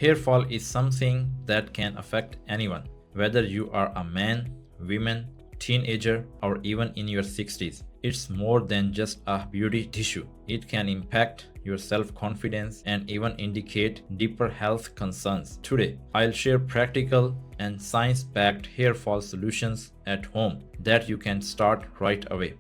Hair fall is something that can affect anyone, whether you are a man, woman, teenager, or even in your 60s. It's more than just a beauty issue. It can impact your self-confidence and even indicate deeper health concerns. Today, I'll share practical and science-backed hair fall solutions at home that you can start right away.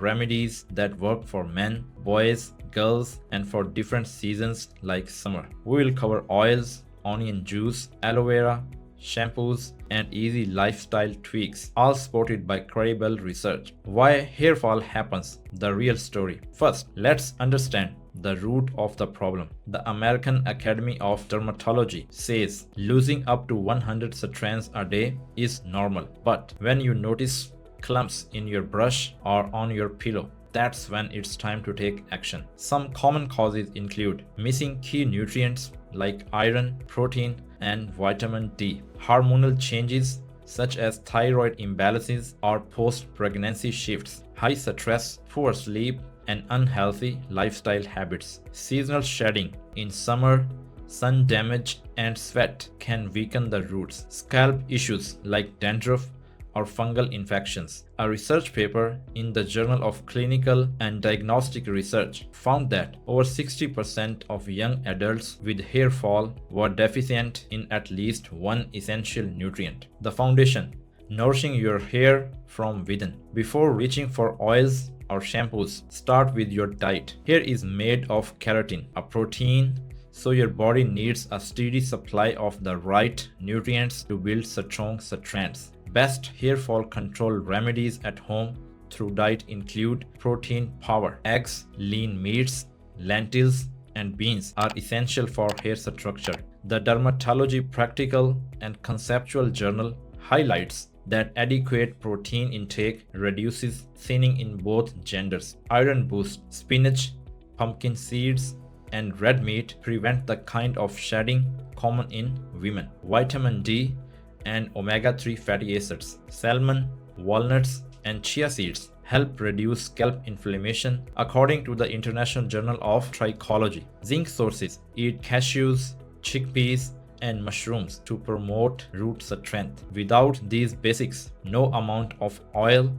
Remedies that work for men, boys, girls, and for different seasons like summer. We will cover oils, onion juice, aloe vera, shampoos, and easy lifestyle tweaks, all supported by credible research. Why hair fall happens, the real story. First, let's understand the root of the problem. The American Academy of Dermatology says losing up to 100 strands a day is normal. But when you notice clumps in your brush or on your pillow, that's when it's time to take action. Some common causes include missing key nutrients like iron, protein, and vitamin D, hormonal changes such as thyroid imbalances or post-pregnancy shifts, high stress, poor sleep, and unhealthy lifestyle habits. Seasonal shedding in summer, sun damage, and sweat can weaken the roots. Scalp issues like dandruff or fungal infections. A research paper in the Journal of Clinical and Diagnostic Research found that over 60% of young adults with hair fall were deficient in at least one essential nutrient. The foundation: nourishing your hair from within. Before reaching for oils or shampoos, start with your diet. Hair is made of keratin, a protein, so your body needs a steady supply of the right nutrients to build strong strands. Best hair fall control remedies at home through diet include protein power. Eggs, lean meats, lentils, and beans are essential for hair structure. The Dermatology Practical and Conceptual Journal highlights that adequate protein intake reduces thinning in both genders. Iron boost: spinach, pumpkin seeds, and red meat prevent the kind of shedding common in women. Vitamin D and omega-3 fatty acids, salmon, walnuts, and chia seeds help reduce scalp inflammation, according to the International Journal of Trichology. Zinc sources: eat cashews, chickpeas, and mushrooms to promote root strength. Without these basics, no amount of oil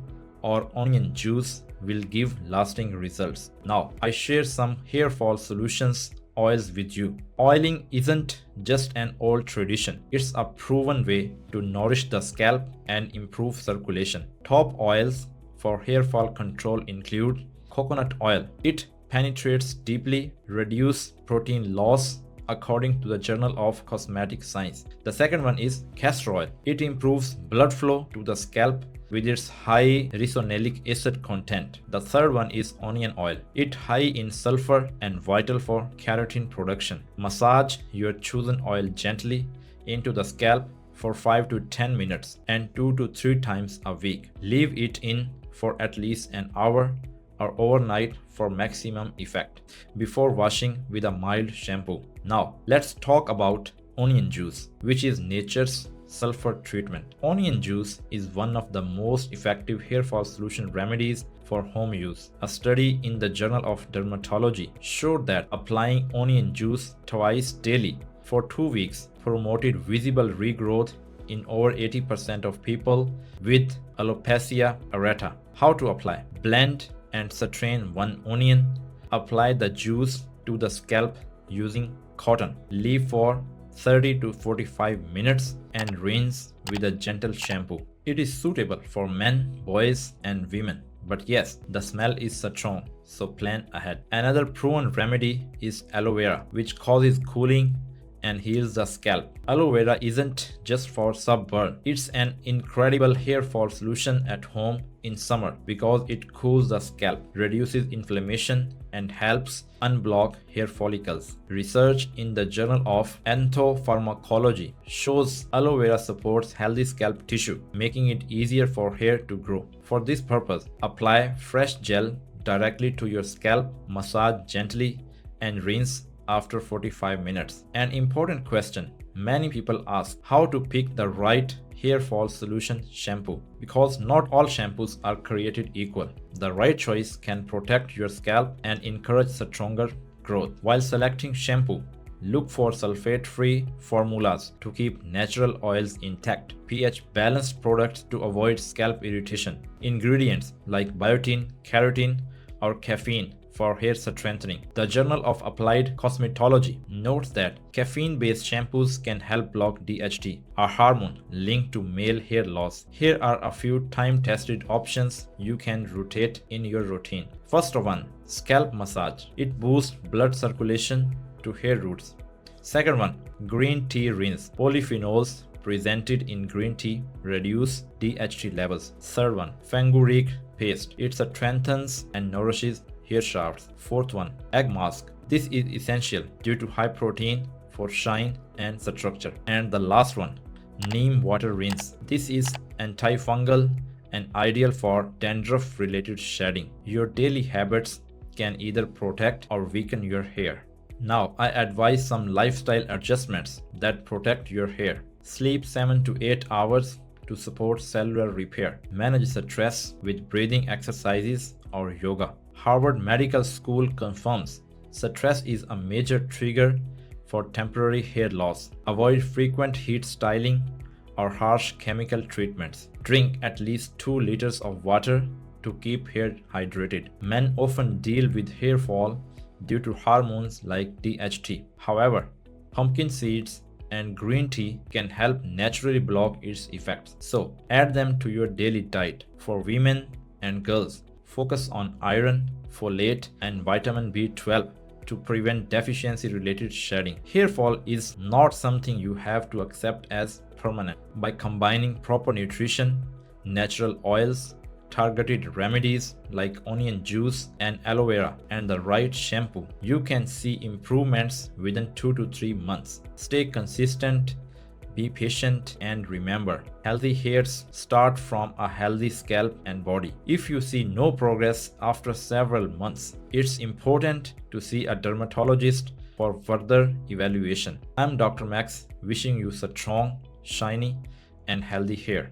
or onion juice will give lasting results. Now, I share some hair fall solutions oils with you. Oiling isn't just an old tradition, it's a proven way to nourish the scalp and improve circulation. Top oils for hair fall control include coconut oil. It penetrates deeply, reduces protein loss, according to the Journal of Cosmetic Science. The second one is castor oil. It improves blood flow to the scalp with its high ricinoleic acid content. The third one is onion oil. It high in sulfur and vital for keratin production. Massage your chosen oil gently into the scalp for 5 to 10 minutes and 2 to 3 times a week. Leave it in for at least an hour or overnight for maximum effect before washing with a mild shampoo. Now, let's talk about onion juice, which is nature's sulfur treatment. Onion juice is one of the most effective hair fall solution remedies for home use. A study in the Journal of Dermatology showed that applying onion juice twice daily for 2 weeks promoted visible regrowth in over 80% of people with alopecia areata. How to apply? Blend and strain 1 onion. Apply the juice to the scalp using cotton. Leave for 30 to 45 minutes and rinse with a gentle shampoo. It is suitable for men, boys, and women. But yes, the smell is strong, so plan ahead. Another proven remedy is aloe vera, which causes cooling and heals the scalp. Aloe vera isn't just for sunburn. It's an incredible hair fall solution at home in summer because it cools the scalp, reduces inflammation, and helps unblock hair follicles. Research in the Journal of Entomopharmacology shows aloe vera supports healthy scalp tissue, making it easier for hair to grow. For this purpose, apply fresh gel directly to your scalp, massage gently, and rinse after 45 minutes. An important question many people ask: how to pick the right hair fall solution shampoo. Because not all shampoos are created equal, the right choice can protect your scalp and encourage stronger growth. While selecting shampoo, look for sulfate-free formulas to keep natural oils intact. pH-balanced products to avoid scalp irritation. Ingredients like biotin, keratin, or caffeine for hair strengthening. The Journal of Applied Cosmetology notes that caffeine-based shampoos can help block DHT, a hormone linked to male hair loss. Here are a few time-tested options you can rotate in your routine. First one, scalp massage. It boosts blood circulation to hair roots. Second one, green tea rinse. Polyphenols presented in green tea reduce DHT levels. Third one, fenugreek paste. It strengthens and nourishes hair shafts. Fourth one, egg mask. This is essential due to high protein for shine and structure. And the last one, neem water rinse. This is antifungal and ideal for dandruff related shedding. Your daily habits can either protect or weaken your hair. Now, I advise some lifestyle adjustments that protect your hair. Sleep 7 to 8 hours to support cellular repair. Manage stress with breathing exercises or yoga. Harvard Medical School confirms stress is a major trigger for temporary hair loss. Avoid frequent heat styling or harsh chemical treatments. Drink at least 2 liters of water to keep hair hydrated. Men often deal with hair fall due to hormones like DHT. However, pumpkin seeds and green tea can help naturally block its effects. So, add them to your daily diet. For women and girls, focus on iron, folate, and vitamin B12 to prevent deficiency-related shedding. Hair fall is not something you have to accept as permanent. By combining proper nutrition, natural oils, targeted remedies like onion juice and aloe vera, and the right shampoo, you can see improvements within 2 to 3 months. Stay consistent, be patient, and remember, healthy hairs start from a healthy scalp and body. If you see no progress after several months, it's important to see a dermatologist for further evaluation. I'm Dr. Max, wishing you strong, shiny, and healthy hair.